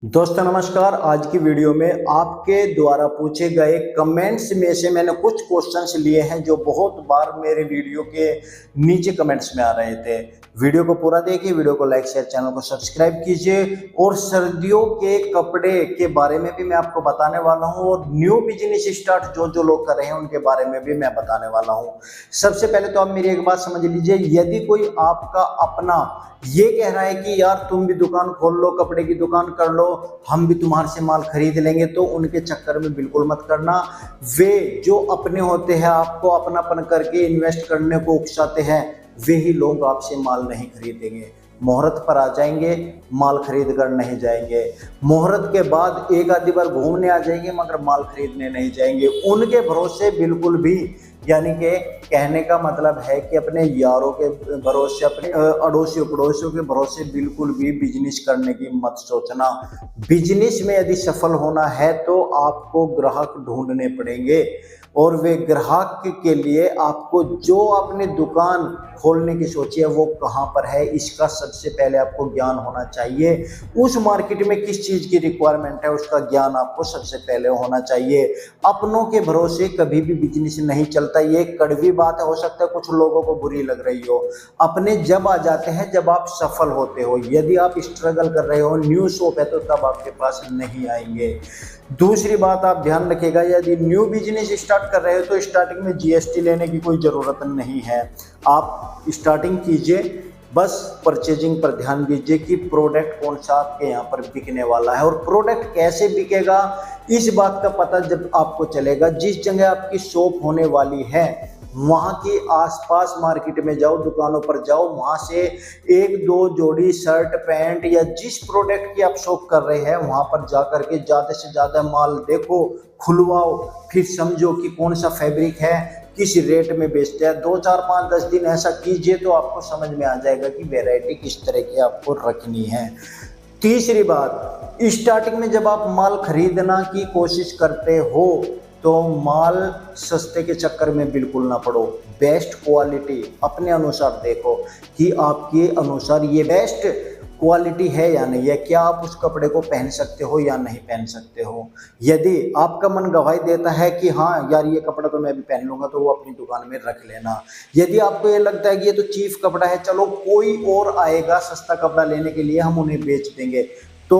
दोस्तों नमस्कार। आज की वीडियो में आपके द्वारा पूछे गए कमेंट्स में से मैंने कुछ क्वेश्चंस लिए हैं जो बहुत बार मेरे वीडियो के नीचे कमेंट्स में आ रहे थे। वीडियो को पूरा देखिए, वीडियो को लाइक शेयर, चैनल को सब्सक्राइब कीजिए। और सर्दियों के कपड़े के बारे में भी मैं आपको बताने वाला हूं और न्यू बिजनेस स्टार्ट जो लोग कर रहे हैं उनके बारे में भी मैं बताने वाला हूं। सबसे पहले तो आप मेरी एक बात समझ लीजिए, यदि कोई आपका अपना ये कह रहा है कि यार तुम भी दुकान खोल लो, कपड़े की दुकान कर लो, हम भी तुम्हारे से माल खरीद लेंगे, तो उनके चक्कर में बिल्कुल मत करना। वे जो अपने होते हैं, आपको अपनापन करके इन्वेस्ट करने को उकसाते हैं, वे ही लोग आपसे माल नहीं खरीदेंगे। मुहूर्त पर आ जाएंगे, माल खरीद कर नहीं जाएंगे। मुहूर्त के बाद एक आधी बार घूमने आ जाएंगे मगर माल खरीदने नहीं जाएंगे। उनके भरोसे बिल्कुल भी, यानी कि कहने का मतलब है कि अपने यारों के भरोसे, अपने अड़ोसियों पड़ोसियों के भरोसे बिल्कुल भी बिजनेस करने की मत सोचना। बिजनेस में यदि सफल होना है तो आपको ग्राहक ढूंढने पड़ेंगे और वे ग्राहक के लिए आपको जो अपनी दुकान खोलने की सोची है वो कहाँ पर है, इसका सबसे पहले आपको ज्ञान होना चाहिए। उस मार्केट में किस चीज़ की रिक्वायरमेंट है उसका ज्ञान आपको सबसे पहले होना चाहिए। अपनों के भरोसे कभी भी बिजनेस नहीं चलता। ये कड़वी बात है, हो सकता है कुछ लोगों को बुरी लग रही हो। अपने जब आ जाते हैं जब आप सफल होते हो। यदि आप स्ट्रगल कर रहे हो, न्यू शॉप है, तो तब आपके पास नहीं आएंगे। दूसरी बात आप ध्यान रखिएगा, यदि न्यू बिजनेस स्टार्ट कर रहे हो तो स्टार्टिंग में जीएसटी लेने की कोई ज़रूरत नहीं है। आप स्टार्टिंग कीजिए, बस परचेजिंग पर ध्यान दीजिए कि प्रोडक्ट कौन सा आपके यहाँ पर बिकने वाला है और प्रोडक्ट कैसे बिकेगा इस बात का पता जब आपको चलेगा। जिस जगह आपकी शॉप होने वाली है वहाँ के आसपास मार्केट में जाओ, दुकानों पर जाओ, वहाँ से एक दो जोड़ी शर्ट पैंट या जिस प्रोडक्ट की आप शॉप कर रहे हैं वहाँ पर जा करके ज़्यादा से ज़्यादा माल देखो, खुलवाओ, फिर समझो कि कौन सा फैब्रिक है, किस रेट में बेचते हैं। 2 4 5 10 दिन ऐसा कीजिए तो आपको समझ में आ जाएगा कि वैरायटी किस तरह की आपको रखनी है। तीसरी बात, स्टार्टिंग में जब आप माल खरीदना की कोशिश करते हो तो माल सस्ते के चक्कर में बिल्कुल ना पड़ो। बेस्ट क्वालिटी अपने अनुसार देखो कि आपके अनुसार ये बेस्ट क्वालिटी है या नहीं है, क्या आप उस कपड़े को पहन सकते हो या नहीं पहन सकते हो। यदि आपका मन गवाही देता है कि हाँ यार ये कपड़ा तो मैं भी पहन लूँगा, तो वो अपनी दुकान में रख लेना। यदि आपको ये लगता है कि ये तो चीफ कपड़ा है, चलो कोई और आएगा सस्ता कपड़ा लेने के लिए, हम उन्हें बेच देंगे, तो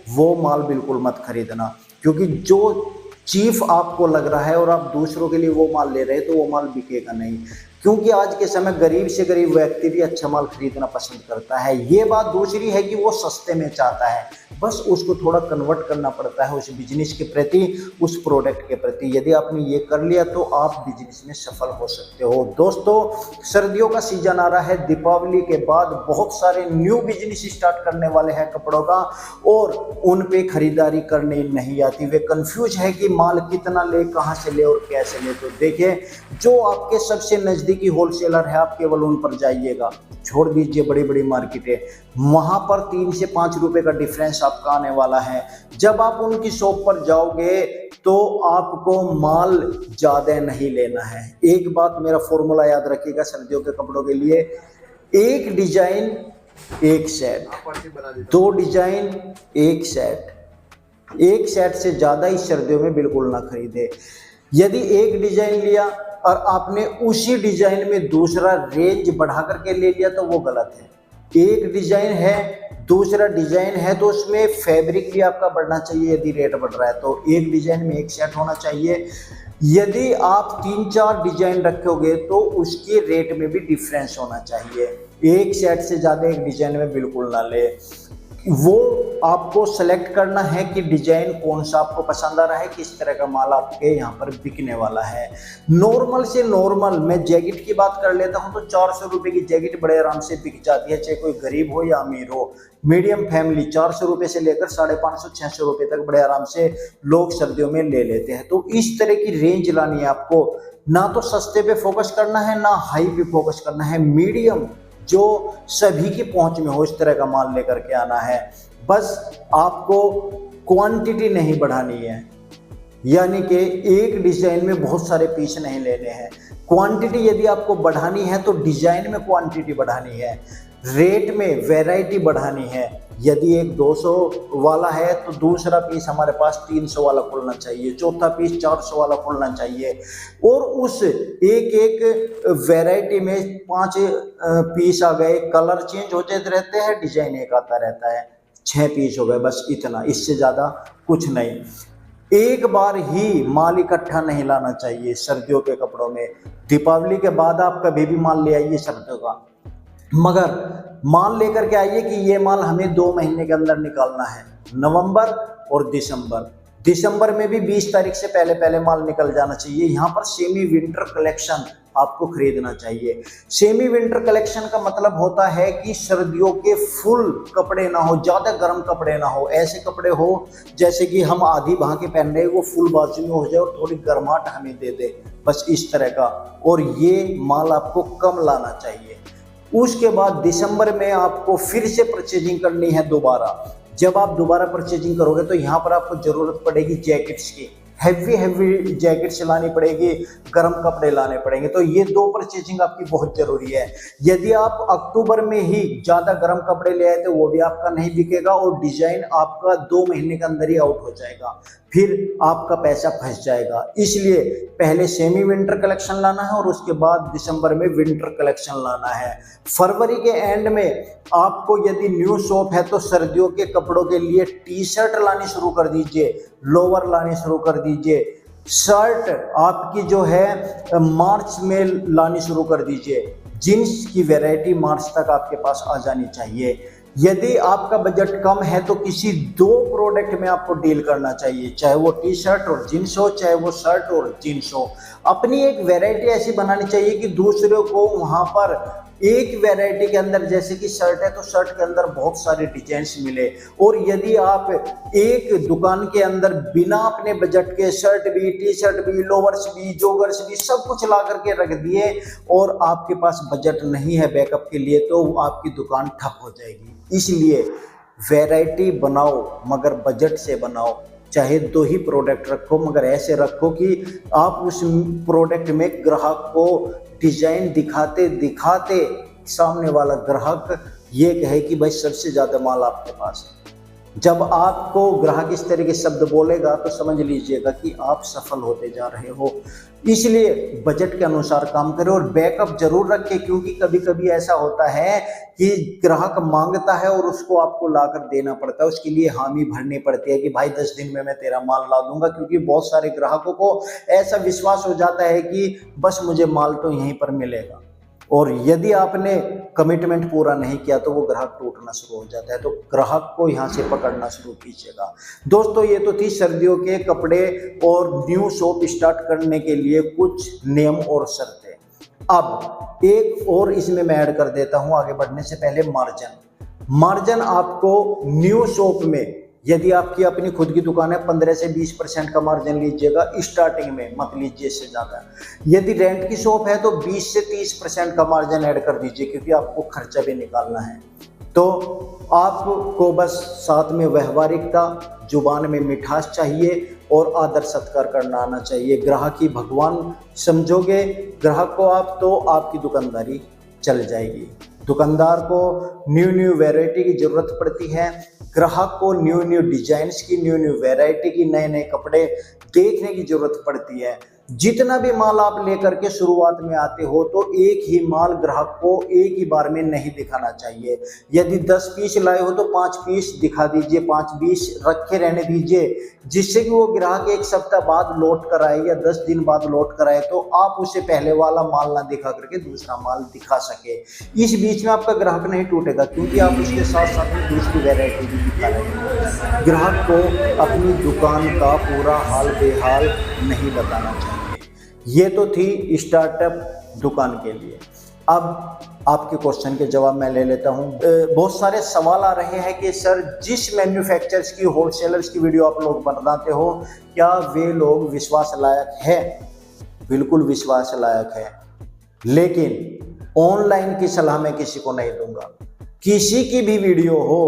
वो माल बिल्कुल मत खरीदना। क्योंकि जो चीफ आपको लग रहा है और आप दूसरों के लिए वो माल ले रहे हैं तो वो माल बिकेगा नहीं। क्योंकि आज के समय गरीब से गरीब व्यक्ति भी अच्छा माल खरीदना पसंद करता है। ये बात दूसरी है कि वो सस्ते में चाहता है, बस उसको थोड़ा कन्वर्ट करना पड़ता है उस बिजनेस के प्रति, उस प्रोडक्ट के प्रति। यदि आपने ये कर लिया तो आप बिजनेस में सफल हो सकते हो। दोस्तों सर्दियों का सीजन आ रहा है, दीपावली के बाद बहुत सारे न्यू बिजनेस स्टार्ट करने वाले हैं कपड़ों का और उन पे खरीदारी करने नहीं आती। वे कंफ्यूज है कि माल कितना ले, कहाँ से ले और कैसे ले। तो देखिए, जो आपके सबसे नज़दीकी होलसेलर है आप केवल उन पर जाइएगा, छोड़ दीजिए बड़ी बड़ी मार्केटें। वहाँ पर 3 से 5 रुपए का डिफरेंस आपका आने वाला है। जब आप उनकी शॉप पर जाओगे तो आपको माल ज़्यादा नहीं लेना है। एक बात मेरा फॉर्मूला याद रखिएगा सर्दियों के कपड़ों के लिए, एक डिजाइन एक सेट, 2 डिजाइन एक सेट। एक सेट से ज़्यादा इस सर्दियों में बिल्कुल ना खरीदे। यदि एक डिजाइन लिया और आपने उसी डिजाइन में दूसरा रेंज बढ़ा करके ले लिया तो वो गलत है। एक डिजाइन है, दूसरा डिजाइन है, तो उसमें फैब्रिक भी आपका बढ़ना चाहिए। यदि रेट बढ़ रहा है तो एक डिजाइन में एक सेट होना चाहिए। यदि आप 3 4 डिजाइन रखोगे तो उसके रेट में भी डिफरेंस होना चाहिए। एक सेट से ज़्यादा एक डिजाइन में बिल्कुल ना ले। वो आपको सेलेक्ट करना है कि डिजाइन कौन सा आपको पसंद आ रहा है, किस तरह का माल आपके यहाँ पर बिकने वाला है। नॉर्मल से नॉर्मल मैं जैकेट की बात कर लेता हूँ तो 400 रुपये की जैकेट बड़े आराम से बिक जाती है, चाहे कोई गरीब हो या अमीर हो। मीडियम फैमिली 400 रुपये से लेकर 550 600 रुपये तक बड़े आराम से लोग सर्दियों में ले लेते हैं। तो इस तरह की रेंज लानी है आपको। ना तो सस्ते पे फोकस करना है, ना हाई पे फोकस करना है, मीडियम जो सभी की पहुंच में हो इस तरह का माल लेकर के आना है। बस आपको क्वांटिटी नहीं बढ़ानी है, यानी कि एक डिजाइन में बहुत सारे पीस नहीं लेने हैं। क्वांटिटी यदि आपको बढ़ानी है तो डिजाइन में क्वांटिटी बढ़ानी है, रेट में वैरायटी बढ़ानी है। यदि एक 200 वाला है तो दूसरा पीस हमारे पास 300 वाला खुलना चाहिए, चौथा पीस 400 वाला खुलना चाहिए। और उस एक एक वैरायटी में 5 पीस आ गए, कलर चेंज होते रहते हैं, डिजाइन एक आता रहता है, 6 पीस हो गए, बस इतना, इससे ज़्यादा कुछ नहीं। एक बार ही माल इकट्ठा नहीं लाना चाहिए सर्दियों के कपड़ों में। दीपावली के बाद आप कभी भी माल ले आइए सर्दियों का, मगर माल लेकर के आइए कि ये माल हमें 2 महीने के अंदर निकालना है, नवंबर और दिसंबर। दिसंबर में भी 20 तारीख से पहले पहले माल निकल जाना चाहिए। यहाँ पर सेमी विंटर कलेक्शन आपको खरीदना चाहिए। सेमी विंटर कलेक्शन का मतलब होता है कि सर्दियों के फुल कपड़े ना हो, ज़्यादा गर्म कपड़े ना हो, ऐसे कपड़े हो जैसे कि हम आधी बाह के पहन रहे, वो फुल बाजू में हो जाए और थोड़ी गर्माहट हमें दे दे, बस इस तरह का। और ये माल आपको कम लाना चाहिए। उसके बाद दिसंबर में आपको फिर से परचेजिंग करनी है दोबारा। जब आप दोबारा परचेजिंग करोगे तो यहाँ पर आपको ज़रूरत पड़ेगी जैकेट्स की, हैवी जैकेट्स लानी पड़ेगी, गर्म कपड़े लाने पड़ेंगे। तो ये 2 परचेजिंग आपकी बहुत ज़रूरी है। यदि आप अक्टूबर में ही ज़्यादा गर्म कपड़े ले आए तो वो भी आपका नहीं बिकेगा और डिज़ाइन आपका 2 महीने के अंदर ही आउट हो जाएगा, फिर आपका पैसा फंस जाएगा। इसलिए पहले सेमी विंटर कलेक्शन लाना है और उसके बाद दिसंबर में विंटर कलेक्शन लाना है। फरवरी के एंड में आपको यदि न्यू शॉप है तो सर्दियों के कपड़ों के लिए टी शर्ट लानी शुरू कर दीजिए, लोअर लानी शुरू कर दीजिए, शर्ट आपकी जो है मार्च में लानी शुरू कर दीजिए। जीन्स की वैरायटी मार्च तक आपके पास आ जानी चाहिए। यदि आपका बजट कम है तो किसी 2 प्रोडक्ट में आपको डील करना चाहिए, चाहे वो टी शर्ट और जीन्स हो, चाहे वो शर्ट और जीन्स हो। अपनी एक वैरायटी ऐसी बनानी चाहिए कि दूसरों को वहाँ पर एक वैरायटी के अंदर, जैसे कि शर्ट है तो शर्ट के अंदर बहुत सारे डिजाइन्स मिले। और यदि आप एक दुकान के अंदर बिना अपने बजट के शर्ट भी, टी शर्ट भी, लोवर्स भी, जोगर्स भी सब कुछ ला करके रख दिए और आपके पास बजट नहीं है बैकअप के लिए, तो आपकी दुकान ठप हो जाएगी। इसलिए वैरायटी बनाओ मगर बजट से बनाओ। चाहे 2 ही प्रोडक्ट रखो मगर ऐसे रखो कि आप उस प्रोडक्ट में ग्राहक को डिजाइन दिखाते दिखाते सामने वाला ग्राहक ये कहे कि भाई सबसे ज़्यादा माल आपके पास है। जब आपको ग्राहक इस तरह के शब्द बोलेगा तो समझ लीजिएगा कि आप सफल होते जा रहे हो। इसलिए बजट के अनुसार काम करें और बैकअप जरूर रखें, क्योंकि कभी कभी ऐसा होता है कि ग्राहक मांगता है और उसको आपको लाकर देना पड़ता है, उसके लिए हामी भरनी पड़ती है कि भाई 10 दिन में मैं तेरा माल ला दूंगा। क्योंकि बहुत सारे ग्राहकों को ऐसा विश्वास हो जाता है कि बस मुझे माल तो यहीं पर मिलेगा, और यदि आपने कमिटमेंट पूरा नहीं किया तो वो ग्राहक टूटना शुरू हो जाता है। तो ग्राहक को यहाँ से पकड़ना शुरू कीजिएगा। दोस्तों, ये तो थी सर्दियों के कपड़े और न्यू शॉप स्टार्ट करने के लिए कुछ नियम और शर्तें। अब एक और इसमें मैं ऐड कर देता हूँ आगे बढ़ने से पहले, मार्जिन आपको न्यू शॉप में, यदि आपकी अपनी खुद की दुकान है, 15 से 20% का मार्जिन लीजिएगा स्टार्टिंग में, मत लीजिए इससे ज़्यादा। यदि रेंट की शॉप है तो 20 से 30% का मार्जिन ऐड कर दीजिए, क्योंकि आपको खर्चा भी निकालना है। तो आपको बस साथ में व्यवहारिकता, जुबान में मिठास चाहिए और आदर सत्कार करना आना चाहिए। ग्राहक ही भगवान समझोगे ग्राहक को आप, तो आपकी दुकानदारी चल जाएगी। दुकानदार को न्यू वैरायटी की ज़रूरत पड़ती है, ग्राहक को न्यू डिजाइन्स की, न्यू वैरायटी की, नए कपड़े देखने की जरूरत पड़ती है। जितना भी माल आप लेकर के शुरुआत में आते हो तो एक ही माल ग्राहक को एक ही बार में नहीं दिखाना चाहिए। यदि 10 पीस लाए हो तो 5 पीस दिखा दीजिए, 5 पीस रखे रहने दीजिए, जिससे कि वो ग्राहक 1 सप्ताह बाद लौट कर आए या 10 दिन बाद लौट कर आए तो आप उसे पहले वाला माल ना दिखा करके दूसरा माल दिखा सके। इस बीच में आपका ग्राहक नहीं टूटेगा, क्योंकि आप उसके साथ साथ में दूसरी वैरायटी भी दिखा रहे हो। ग्राहक को अपनी दुकान का पूरा हाल बेहाल नहीं बताना चाहिए। ये तो थी स्टार्टअप दुकान के लिए। अब आपके क्वेश्चन के जवाब मैं ले लेता हूँ। बहुत सारे सवाल आ रहे हैं कि सर, जिस मैन्युफैक्चरर्स की, होलसेलर्स की वीडियो आप लोग बनाते हो, क्या वे लोग विश्वास लायक है? बिल्कुल विश्वास लायक है, लेकिन ऑनलाइन की सलाह मैं किसी को नहीं दूंगा। किसी की भी वीडियो हो,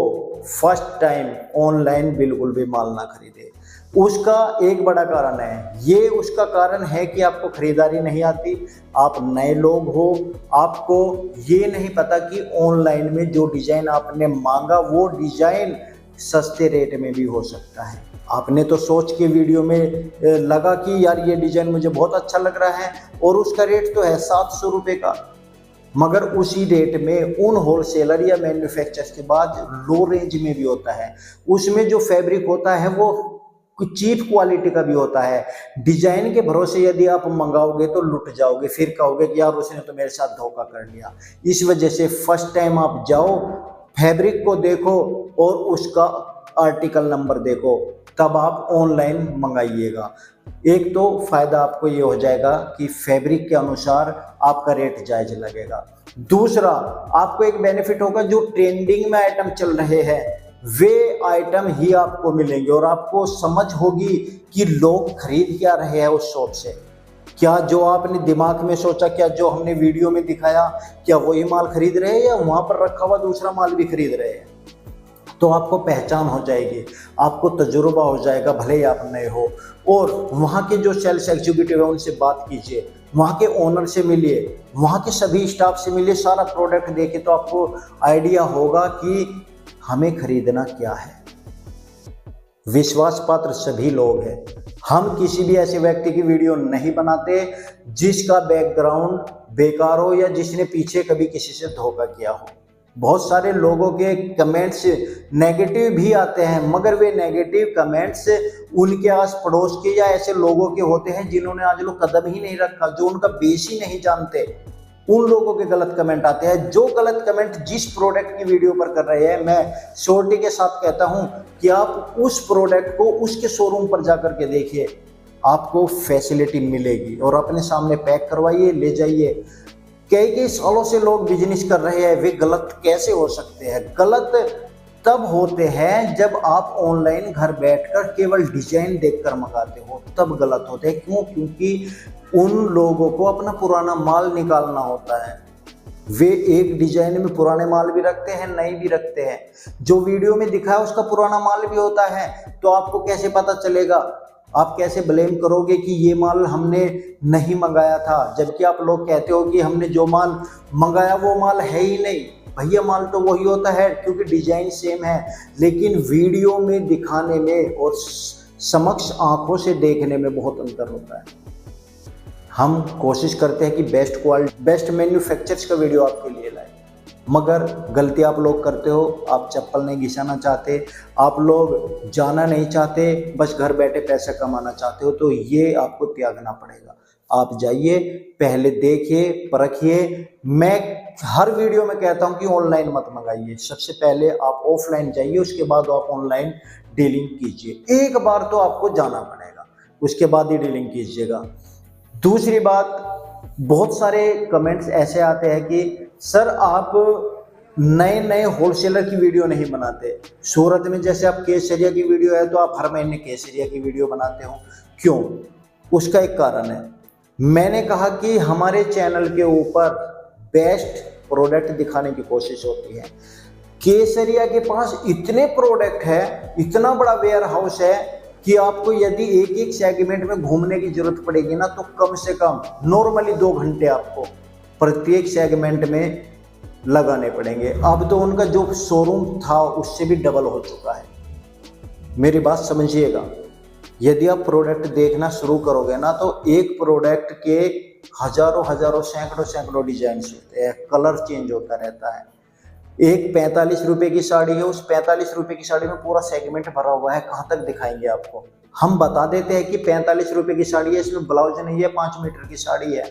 फर्स्ट टाइम ऑनलाइन बिल्कुल भी माल ना खरीदे। उसका एक बड़ा कारण है, ये उसका कारण है कि आपको खरीदारी नहीं आती, आप नए लोग हो, आपको ये नहीं पता कि ऑनलाइन में जो डिजाइन आपने मांगा वो डिजाइन सस्ते रेट में भी हो सकता है। आपने तो सोच के वीडियो में लगा कि यार ये डिजाइन मुझे बहुत अच्छा लग रहा है और उसका रेट तो है 700 रुपये का, मगर उसी रेट में उन होलसेलर या मैन्युफैक्चरर्स के बाद लो रेंज में भी होता है, उसमें जो फैब्रिक होता है वो चीप क्वालिटी का भी होता है। डिजाइन के भरोसे यदि आप मंगाओगे तो लुट जाओगे, फिर कहोगे कि यार उसने तो मेरे साथ धोखा कर लिया। इस वजह से फर्स्ट टाइम आप जाओ, फैब्रिक को देखो और उसका आर्टिकल नंबर देखो, तब आप ऑनलाइन मंगाइएगा। एक तो फायदा आपको ये हो जाएगा कि फैब्रिक के अनुसार आपका रेट जायज लगेगा। दूसरा, आपको एक बेनिफिट होगा, जो ट्रेंडिंग में आइटम चल रहे हैं वे आइटम ही आपको मिलेंगे और आपको समझ होगी कि लोग खरीद क्या रहे हैं उस शॉप से। क्या जो आपने दिमाग में सोचा, क्या जो हमने वीडियो में दिखाया, क्या वही माल खरीद रहे हैं या वहां पर रखा हुआ दूसरा माल भी खरीद रहे हैं? तो आपको पहचान हो जाएगी, आपको तजुर्बा हो जाएगा, भले ही आप नए हो। और वहाँ के जो सेल्स एग्जीक्यूटिव है उनसे बात कीजिए, वहाँ के ओनर से मिलिए, वहाँ के सभी स्टाफ से मिलिए, सारा प्रोडक्ट देखिए, तो आपको आइडिया होगा कि हमें खरीदना क्या है। विश्वास पात्र सभी लोग हैं। हम किसी भी ऐसे व्यक्ति की वीडियो नहीं बनाते जिसका बैकग्राउंड बेकार हो या जिसने पीछे कभी किसी से धोखा किया हो। बहुत सारे लोगों के कमेंट्स नेगेटिव भी आते हैं, मगर वे नेगेटिव कमेंट्स उनके आस पड़ोस के या ऐसे लोगों के होते हैं जिन्होंने आज लोग कदम ही नहीं रखा, जो उनका बेस ही नहीं जानते, उन लोगों के गलत कमेंट आते हैं। जो गलत कमेंट जिस प्रोडक्ट की वीडियो पर कर रहे हैं, मैं श्योरिटी के साथ कहता हूं कि आप उस प्रोडक्ट को उसके शोरूम पर जाकर के देखिए, आपको फैसिलिटी मिलेगी और अपने सामने पैक करवाइए, ले जाइए। कई सालों से लोग बिजनेस कर रहे हैं, वे गलत कैसे हो सकते हैं? गलत तब होते हैं जब आप ऑनलाइन घर बैठकर केवल डिजाइन देखकर मंगाते हो, तब गलत होते हैं। क्यों? क्योंकि उन लोगों को अपना पुराना माल निकालना होता है। वे एक डिजाइन में पुराने माल भी रखते हैं, नए भी रखते हैं। जो वीडियो में दिखा है उसका पुराना माल भी होता है, तो आपको कैसे पता चलेगा? आप कैसे ब्लेम करोगे कि ये माल हमने नहीं मंगाया था, जबकि आप लोग कहते हो कि हमने जो माल मंगाया वो माल है ही नहीं। भैया, माल तो वही होता है क्योंकि डिजाइन सेम है, लेकिन वीडियो में दिखाने में और समक्ष आंखों से देखने में बहुत अंतर होता है। हम कोशिश करते हैं कि बेस्ट क्वालिटी, बेस्ट मैन्युफैक्चरर्स का वीडियो आपके लिए लाएं, मगर गलती आप लोग करते हो। आप चप्पल नहीं घिसाना चाहते, आप लोग जाना नहीं चाहते, बस घर बैठे पैसा कमाना चाहते हो, तो ये आपको त्यागना पड़ेगा। आप जाइए, पहले देखिए, परखिए। मैं हर वीडियो में कहता हूं कि ऑनलाइन मत मंगाइए, सबसे पहले आप ऑफलाइन जाइए, उसके बाद आप ऑनलाइन डीलिंग कीजिए। एक बार तो आपको जाना पड़ेगा, उसके बाद ही डीलिंग कीजिएगा। दूसरी बात, बहुत सारे कमेंट्स ऐसे आते हैं कि सर आप नए नए होलसेलर की वीडियो नहीं बनाते। सूरत में जैसे आप केसरिया की वीडियो है तो आप हर महीने केसरिया की वीडियो बनाते हो, क्यों? उसका एक कारण है, मैंने कहा कि हमारे चैनल के ऊपर बेस्ट प्रोडक्ट दिखाने की कोशिश होती है। केसरिया के पास इतने प्रोडक्ट है, इतना बड़ा वेयर हाउस है कि आपको यदि एक एक सेगमेंट में घूमने की जरूरत पड़ेगी ना, तो कम से कम नॉर्मली 2 घंटे आपको प्रत्येक सेगमेंट में लगाने पड़ेंगे। अब तो उनका जो शोरूम था उससे भी डबल हो चुका है। मेरी बात समझिएगा, यदि आप प्रोडक्ट देखना शुरू करोगे ना, तो एक प्रोडक्ट के हजारों सैकड़ों डिजाइन होते हैं, कलर चेंज होता रहता है। एक 45 रुपए की साड़ी है, उस 45 रुपए की साड़ी में पूरा सेगमेंट भरा हुआ है, कहाँ तक दिखाएंगे आपको? हम बता देते हैं कि 45 रुपए की साड़ी है, इसमें ब्लाउज नहीं है, 5 मीटर की साड़ी है।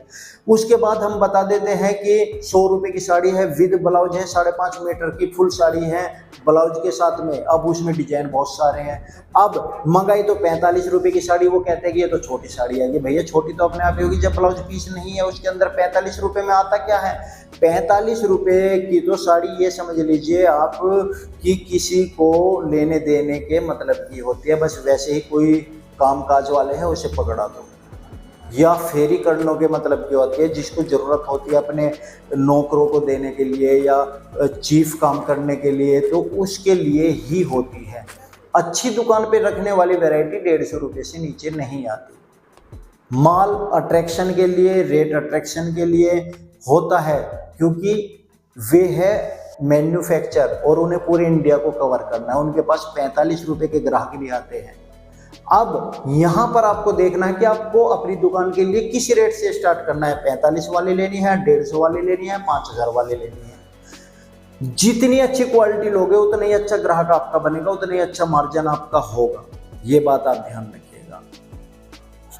उसके बाद हम बता देते हैं कि 100 रुपए की साड़ी है, विद ब्लाउज है, 5.5 मीटर की फुल साड़ी है ब्लाउज के साथ में। अब उसमें डिजाइन बहुत सारे हैं। अब मंगाई तो 45 रुपए की साड़ी, वो कहते हैं कि ये तो छोटी साड़ी है। ये भैया छोटी तो अपने आप ही होगी जब ब्लाउज पीस नहीं है उसके अंदर। 45 रुपए में आता क्या है? 45 रुपए की तो साड़ी ये समझ लीजिए आप कि किसी को लेने देने के मतलब की होती है, बस वैसे ही कोई काम काज वाले हैं उसे पकड़ा दो, या फेरी करने के मतलब की होती है, जिसको ज़रूरत होती है अपने नौकरों को देने के लिए या चीफ काम करने के लिए, तो उसके लिए ही होती है। अच्छी दुकान पे रखने वाली वैरायटी 150 रुपये से नीचे नहीं आती। माल अट्रैक्शन के लिए, रेट अट्रैक्शन के लिए होता है, क्योंकि वे है मैन्युफैक्चर और उन्हें पूरे इंडिया को कवर करना है। उनके पास 45 रुपये के ग्राहक भी आते हैं। अब यहाँ पर आपको देखना है कि आपको अपनी दुकान के लिए किस रेट से स्टार्ट करना है। 45 वाली लेनी है, 150 वाली लेनी है, 5000 वाली लेनी है। जितनी अच्छी क्वालिटी लोगे उतना ही अच्छा ग्राहक आपका बनेगा, उतना ही अच्छा मार्जिन आपका होगा। ये बात आप ध्यान रखिएगा।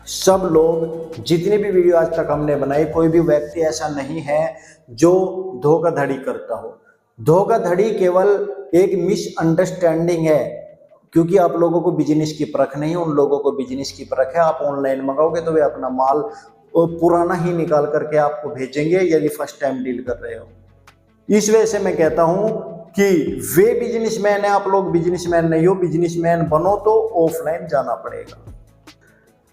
सब लोग, जितनी भी वीडियो आज तक हमने बनाई, कोई भी व्यक्ति ऐसा नहीं है जो धोखाधड़ी करता हो। धोखाधड़ी केवल एक मिसअंडरस्टैंडिंग है, क्योंकि आप लोगों को बिजनेस की परख नहीं, उन लोगों को बिजनेस की परख है। आप ऑनलाइन मंगाओगे तो वे अपना माल पुराना ही निकाल करके आपको भेजेंगे, यदि फर्स्ट टाइम डील कर रहे हो। इस वजह से मैं कहता हूं कि वे बिजनेसमैन है, आप लोग बिजनेसमैन नहीं हो। बिजनेसमैन बनो तो ऑफलाइन जाना पड़ेगा।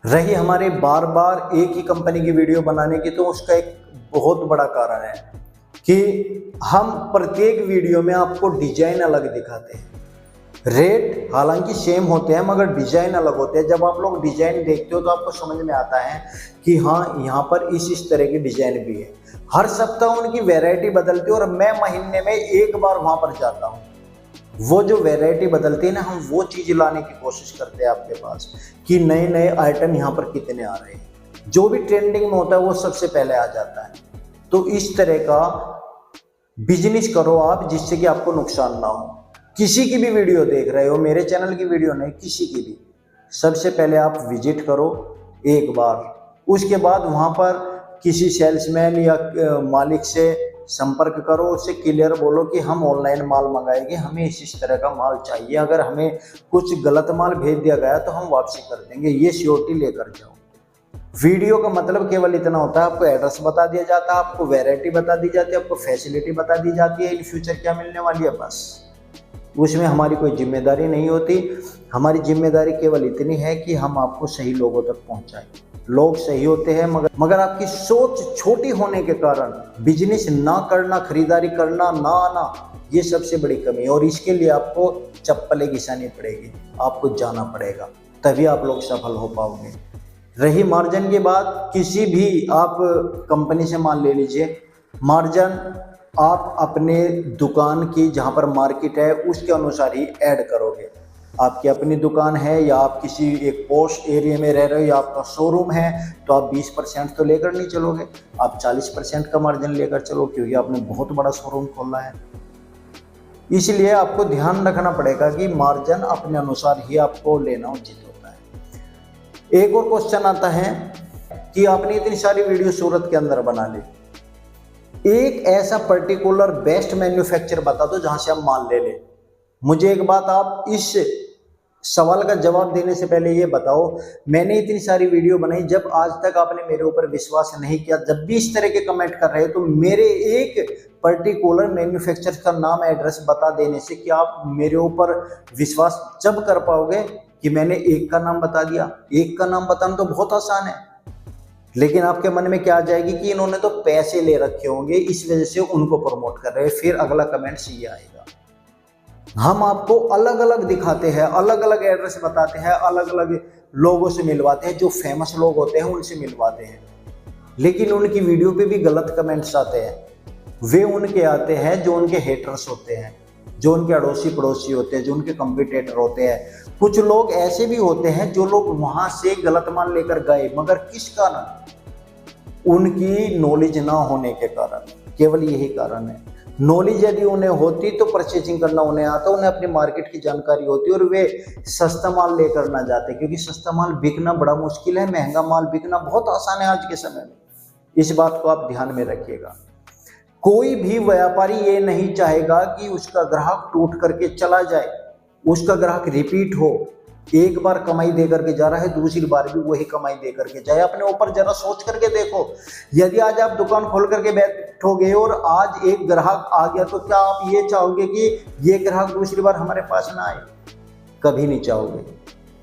रही हमारे बार बार एक ही कंपनी की वीडियो बनाने की, तो उसका एक बहुत बड़ा कारण है कि हम प्रत्येक वीडियो में आपको डिजाइन अलग दिखाते हैं। रेट हालांकि सेम होते हैं मगर डिजाइन अलग होते हैं। जब आप लोग डिजाइन देखते हो तो आपको समझ में आता है कि हाँ, यहाँ पर इस तरह की डिजाइन भी है। हर सप्ताह उनकी वैरायटी बदलती है और मैं महीने में एक बार वहां पर जाता हूँ। वो जो वैरायटी बदलती है ना, हम वो चीज लाने की कोशिश करते हैं आपके पास कि नए नए आइटम यहाँ पर कितने आ रहे हैं। जो भी ट्रेंडिंग में होता है वो सबसे पहले आ जाता है। तो इस तरह का बिजनेस करो आप, जिससे कि आपको नुकसान ना हो। किसी की भी वीडियो देख रहे हो, मेरे चैनल की वीडियो नहीं, किसी की भी, सबसे पहले आप विजिट करो एक बार। उसके बाद वहाँ पर किसी सेल्समैन या मालिक से संपर्क करो, उससे क्लियर बोलो कि हम ऑनलाइन माल मंगाएंगे, हमें इस तरह का माल चाहिए। अगर हमें कुछ गलत माल भेज दिया गया तो हम वापसी कर देंगे, ये श्योरिटी लेकर जाओ। वीडियो का मतलब केवल इतना होता है, आपको एड्रेस बता दिया जाता है, आपको वैरायटी बता दी जाती है, आपको फैसिलिटी बता दी जाती है, इन फ्यूचर क्या मिलने वाली है, बस। उसमें हमारी कोई जिम्मेदारी नहीं होती। हमारी जिम्मेदारी केवल इतनी है कि हम आपको सही लोगों तक पहुंचाएं। लोग सही होते हैं मगर आपकी सोच छोटी होने के कारण बिजनेस ना करना, खरीदारी करना ना आना, ये सबसे बड़ी कमी है। और इसके लिए आपको चप्पलें घिसानी पड़ेगी, आपको जाना पड़ेगा, तभी आप लोग सफल हो पाओगे। रही मार्जिन की बात, किसी भी आप कंपनी से माल ले लीजिए, मार्जिन आप अपने दुकान की जहाँ पर मार्केट है उसके अनुसार ही ऐड करोगे। आपकी अपनी दुकान है या आप किसी एक पॉश एरिया में रह रहे हो या आपका शोरूम है, तो आप 20% तो लेकर नहीं चलोगे, आप 40% का मार्जिन लेकर चलो, क्योंकि आपने बहुत बड़ा शोरूम खोला है। इसलिए आपको ध्यान रखना पड़ेगा कि मार्जिन अपने अनुसार ही आपको लेना उचित होता है। एक और क्वेश्चन आता है कि आपने इतनी सारी वीडियो सूरत के अंदर बना ली, एक ऐसा पर्टिकुलर बेस्ट मैन्युफैक्चर बता दो जहां से हम माल ले लें। मुझे एक बात आप इस सवाल का जवाब देने से पहले ये बताओ, मैंने इतनी सारी वीडियो बनाई, जब आज तक आपने मेरे ऊपर विश्वास नहीं किया, जब भी इस तरह के कमेंट कर रहे हो, तो मेरे एक पर्टिकुलर मैन्युफैक्चर का नाम, एड्रेस बता देने से क्या आप मेरे ऊपर विश्वास जब कर पाओगे कि मैंने एक का नाम बता दिया। एक का नाम बताना तो बहुत आसान है, लेकिन आपके मन में क्या आ जाएगी कि इन्होंने तो पैसे ले रखे होंगे, इस वजह से उनको प्रमोट कर रहे हैं। फिर अगला कमेंट ये आएगा। हम आपको अलग अलग दिखाते हैं, अलग अलग एड्रेस बताते हैं, अलग अलग लोगों से मिलवाते हैं, जो फेमस लोग होते हैं उनसे मिलवाते हैं, लेकिन उनकी वीडियो पे भी गलत कमेंट्स आते हैं। वे उनके आते हैं जो उनके हेटर्स होते हैं, जो उनके अड़ोसी पड़ोसी होते हैं, जो उनके कंपटीटर होते हैं। कुछ लोग ऐसे भी होते हैं जो लोग वहां से गलत माल लेकर गए, मगर किस कारण? उनकी नॉलेज ना होने के कारण, केवल यही कारण है। नॉलेज यदि उन्हें होती तो परचेजिंग करना उन्हें आता, उन्हें अपनी मार्केट की जानकारी होती और वे सस्ता माल लेकर ना जाते, क्योंकि सस्ता माल बिकना बड़ा मुश्किल है, महंगा माल बिकना बहुत आसान है आज के समय में। इस बात को आप ध्यान में रखिएगा। कोई भी व्यापारी ये नहीं चाहेगा कि उसका ग्राहक टूट करके चला जाए, उसका ग्राहक रिपीट हो। एक बार कमाई दे करके जा रहा है, दूसरी बार भी वही कमाई दे करके जाए। अपने ऊपर जरा सोच करके देखो, यदि आज आप दुकान खोल करके बैठोगे और आज एक ग्राहक आ गया, तो क्या आप ये चाहोगे कि ये ग्राहक दूसरी बार हमारे पास ना आए? कभी नहीं चाहोगे।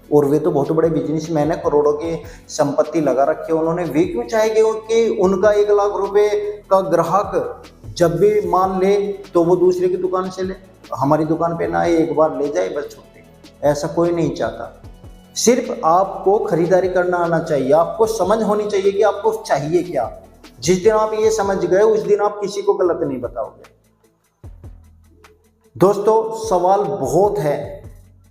और वे तो बहुत बड़े बिजनेसमैन है, करोड़ों की संपत्ति लगा रखी है उन्होंने। वे क्यों चाहेंगे कि उनका 1 लाख रुपए का ग्राहक जब भी माल ले तो वो दूसरे की दुकान से ले, हमारी दुकान पे ना आए, एक बार ले जाए, बस छुट्टी। ऐसा कोई नहीं चाहता। सिर्फ आपको खरीदारी करना आना चाहिए, आपको समझ होनी चाहिए कि आपको चाहिए क्या। जिस दिन आप ये समझ गए उस दिन आप किसी को गलत नहीं बताओगे। दोस्तों सवाल बहुत है,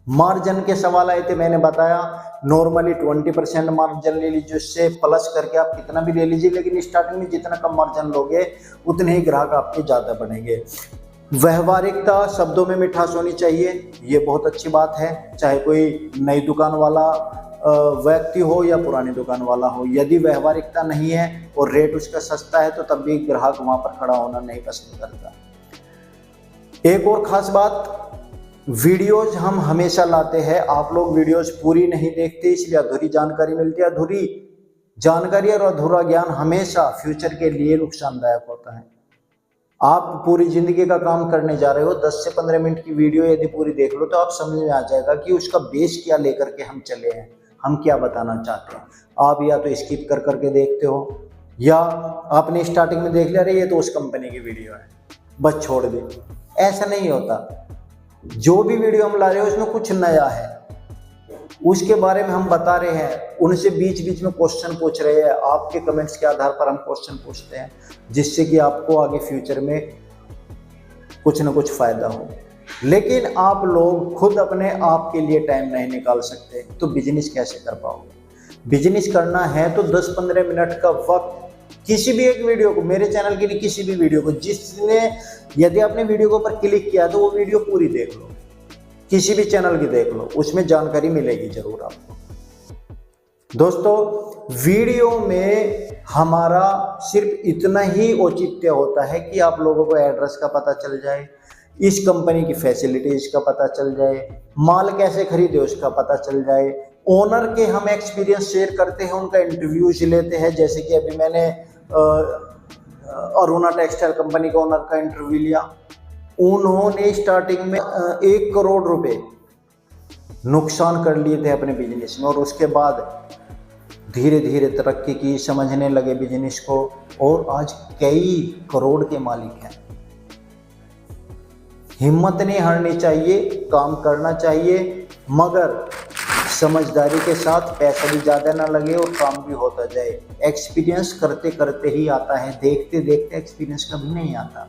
मार्जिन के सवाल आए थे, मैंने बताया नॉर्मली 20% मार्जिन ले लीजिए, उससे प्लस करके आप कितना भी ले लीजिए, लेकिन स्टार्टिंग में जितना कम मार्जिन लोगे उतने ही ग्राहक आपके ज़्यादा बढ़ेंगे। व्यवहारिकता, शब्दों में मिठास होनी चाहिए, ये बहुत अच्छी बात है। चाहे कोई नई दुकान वाला व्यक्ति हो या पुरानी दुकान वाला हो, यदि व्यवहारिकता नहीं है और रेट उसका सस्ता है तो तब भी ग्राहक वहाँ पर खड़ा होना नहीं पसंद करता। एक और ख़ास बात, वीडियोज हम हमेशा लाते हैं, आप लोग वीडियोज पूरी नहीं देखते, इसलिए अधूरी जानकारी मिलती है। अधूरी जानकारी और अधूरा ज्ञान हमेशा फ्यूचर के लिए नुकसानदायक होता है। आप पूरी जिंदगी का काम करने जा रहे हो, 10 से 15 मिनट की वीडियो यदि पूरी देख लो तो आप समझ में आ जाएगा कि उसका बेस क्या लेकर के हम चले हैं, हम क्या बताना चाहते हैं। आप या तो स्किप कर करके देखते हो, या आपने स्टार्टिंग में देख लिया अरे ये तो उस कंपनी की वीडियो है, बस छोड़ दे। ऐसा नहीं होता। जो भी वीडियो हम ला रहे हो उसमें कुछ नया है, उसके बारे में हम बता रहे हैं, उनसे बीच बीच में क्वेश्चन पूछ रहे हैं, आपके कमेंट्स के आधार पर हम क्वेश्चन पूछते हैं, जिससे कि आपको आगे फ्यूचर में कुछ ना कुछ फायदा हो। लेकिन आप लोग खुद अपने आप के लिए टाइम नहीं निकाल सकते तो बिजनेस कैसे कर पाओगे। बिजनेस करना है तो 10-15 मिनट का वक्त किसी भी एक वीडियो को, मेरे चैनल के लिए किसी भी वीडियो को, जिसने यदि आपने वीडियो के ऊपर क्लिक किया तो वो वीडियो पूरी देख लो, किसी भी चैनल की देख लो, उसमें जानकारी मिलेगी जरूर आपको। दोस्तों वीडियो में हमारा सिर्फ इतना ही औचित्य होता है कि आप लोगों को एड्रेस का पता चल जाए, इस कंपनी की फैसिलिटीज का पता चल जाए, माल कैसे खरीदे उसका पता चल जाए, ओनर के हम एक्सपीरियंस शेयर करते हैं, उनका इंटरव्यूज लेते हैं। जैसे कि अभी मैंने अरुणा टेक्सटाइल कंपनी का ओनर का इंटरव्यू लिया, उन्होंने स्टार्टिंग में 1 करोड़ रुपए नुकसान कर लिए थे अपने बिजनेस में, और उसके बाद धीरे धीरे तरक्की की, समझने लगे बिजनेस को, और आज कई करोड़ के मालिक हैं। हिम्मत नहीं हारनी चाहिए, काम करना चाहिए, मगर समझदारी के साथ, पैसा भी ज़्यादा ना लगे और काम भी होता जाए। एक्सपीरियंस करते करते ही आता है, देखते देखते एक्सपीरियंस कभी नहीं आता।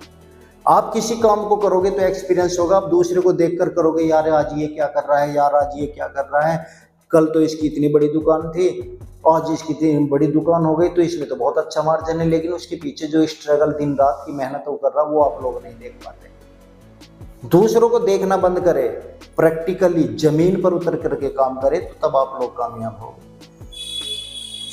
आप किसी काम को करोगे तो एक्सपीरियंस होगा, आप दूसरे को देखकर करोगे, यार आज ये क्या कर रहा है, यार आज ये क्या कर रहा है, कल तो इसकी इतनी बड़ी दुकान थी, आज इसकी इतनी बड़ी दुकान हो गई, तो इसमें तो बहुत अच्छा मार्जिन है, लेकिन उसके पीछे जो स्ट्रगल, दिन रात की मेहनत वो कर रहा, वो आप लोग नहीं देख पाते। दूसरों को देखना बंद करें, प्रैक्टिकली जमीन पर उतर करके काम करें, तो तब आप लोग कामयाब होंगे।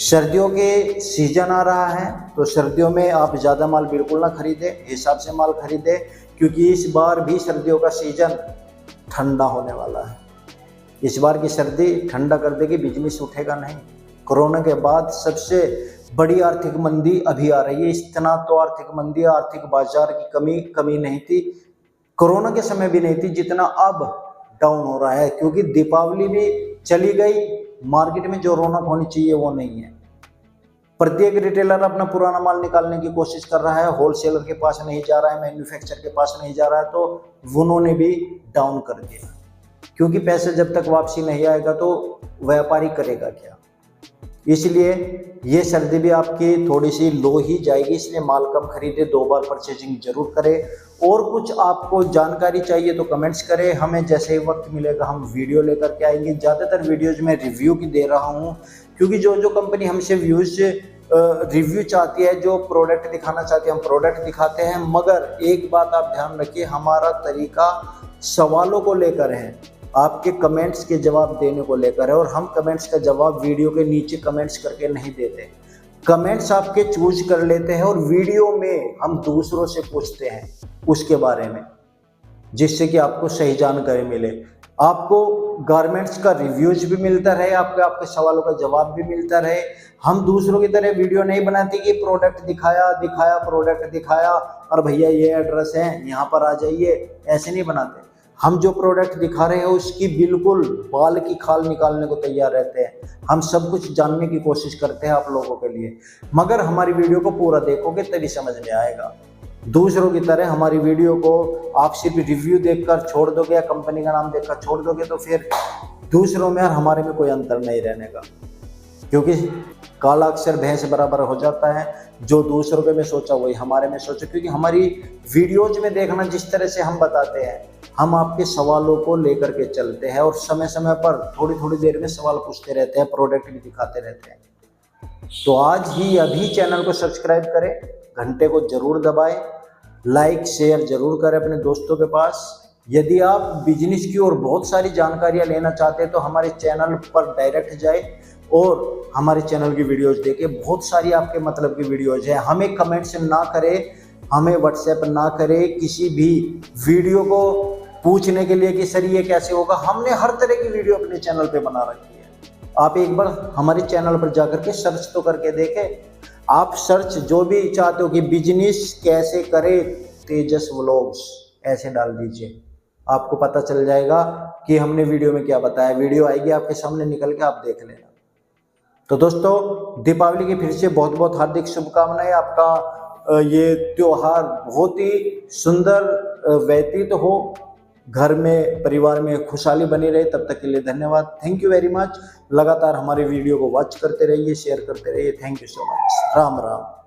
सर्दियों के सीजन आ रहा है, तो सर्दियों में आप ज़्यादा माल बिल्कुल ना खरीदें, हिसाब से माल खरीदें, क्योंकि इस बार भी सर्दियों का सीजन ठंडा होने वाला है। इस बार की सर्दी ठंडा कर देगी, बिजनेस उठेगा नहीं। कोरोना के बाद सबसे बड़ी आर्थिक मंदी अभी आ रही है। इतना तो आर्थिक मंदी, आर्थिक बाजार की कमी नहीं थी, कोरोना के समय भी नहीं थी, जितना अब डाउन हो रहा है, क्योंकि दीपावली भी चली गई, मार्केट में जो रौनक होनी चाहिए वो नहीं है। प्रत्येक रिटेलर अपना पुराना माल निकालने की कोशिश कर रहा है, होलसेलर के पास नहीं जा रहा है, मैन्युफैक्चरर के पास नहीं जा रहा है, तो उन्होंने भी डाउन कर दिया, क्योंकि पैसे जब तक वापसी नहीं आएगा तो व्यापारी करेगा क्या। इसलिए ये सर्दी भी आपकी थोड़ी सी लो ही जाएगी, इसलिए माल कम खरीदे, 2 बार परचेजिंग जरूर करें। और कुछ आपको जानकारी चाहिए तो कमेंट्स करें, हमें जैसे ही वक्त मिलेगा हम वीडियो लेकर के आएंगे। ज़्यादातर वीडियोज में रिव्यू की दे रहा हूँ, क्योंकि जो कंपनी हमसे रिव्यू चाहती है, जो प्रोडक्ट दिखाना चाहती है, हम प्रोडक्ट दिखाते हैं। मगर एक बात आप ध्यान रखिए, हमारा तरीका सवालों को लेकर है, आपके कमेंट्स के जवाब देने को लेकर है, और हम कमेंट्स का जवाब वीडियो के नीचे कमेंट्स करके नहीं देते। कमेंट्स आपके चूज कर लेते हैं और वीडियो में हम दूसरों से पूछते हैं उसके बारे में, जिससे कि आपको सही जानकारी मिले, आपको गारमेंट्स का रिव्यूज भी मिलता रहे, आपके सवालों का जवाब भी मिलता रहे। हम दूसरों की तरह वीडियो नहीं बनाते कि प्रोडक्ट दिखाया प्रोडक्ट दिखाया और भैया ये एड्रेस है यहाँ पर आ जाइए, ऐसे नहीं बनाते। हम जो प्रोडक्ट दिखा रहे हैं उसकी बिल्कुल बाल की खाल निकालने को तैयार रहते हैं। हम सब कुछ जानने की कोशिश करते हैं आप लोगों के लिए, मगर हमारी वीडियो को पूरा देखोगे तभी समझ में आएगा। दूसरों की तरह हमारी वीडियो को आप सिर्फ रिव्यू देखकर छोड़ दोगे या कंपनी का नाम देखकर छोड़ दोगे तो फिर दूसरों में और हमारे में कोई अंतर नहीं रहने का, क्योंकि काला अक्षर भैंस बराबर हो जाता है। जो दूसरों के में सोचा वही हमारे में सोचो, क्योंकि हमारी वीडियोज में देखना जिस तरह से हम बताते हैं, हम आपके सवालों को लेकर के चलते हैं और समय समय पर थोड़ी थोड़ी देर में सवाल पूछते रहते हैं, प्रोडक्ट भी दिखाते रहते हैं। तो आज ही अभी चैनल को सब्सक्राइब करें, घंटे को जरूर दबाएं, लाइक शेयर जरूर करें अपने दोस्तों के पास। यदि आप बिजनेस की और बहुत सारी जानकारियां लेना चाहते हैं तो हमारे चैनल पर डायरेक्ट जाए और हमारे चैनल की वीडियोज देखें। बहुत सारी आपके मतलब की वीडियोज है। हमें कमेंट्स ना करें, हमें व्हाट्सएप ना करें किसी भी वीडियो को पूछने के लिए कि सर ये कैसे होगा। हमने हर तरह की वीडियो अपने चैनल पे बना रखी है। आप एक बार हमारे चैनल पर जाकर के सर्च तो करके देखें। आप सर्च जो भी चाहते हो कि बिजनेस कैसे करे तेजस व्लॉग्स ऐसे डाल दीजिए, आपको पता चल जाएगा कि हमने वीडियो में क्या बताया। वीडियो आएगी आपके सामने निकल के, आप देख लेना। तो दोस्तों, दीपावली की फिर से बहुत बहुत हार्दिक शुभकामनाएं। आपका ये त्योहार बहुत ही सुंदर व्यतीत हो, घर में परिवार में खुशहाली बनी रहे। तब तक के लिए धन्यवाद। Thank you very much. लगातार हमारे वीडियो को वॉच करते रहिए, शेयर करते रहिए। Thank you so much. Ram Ram.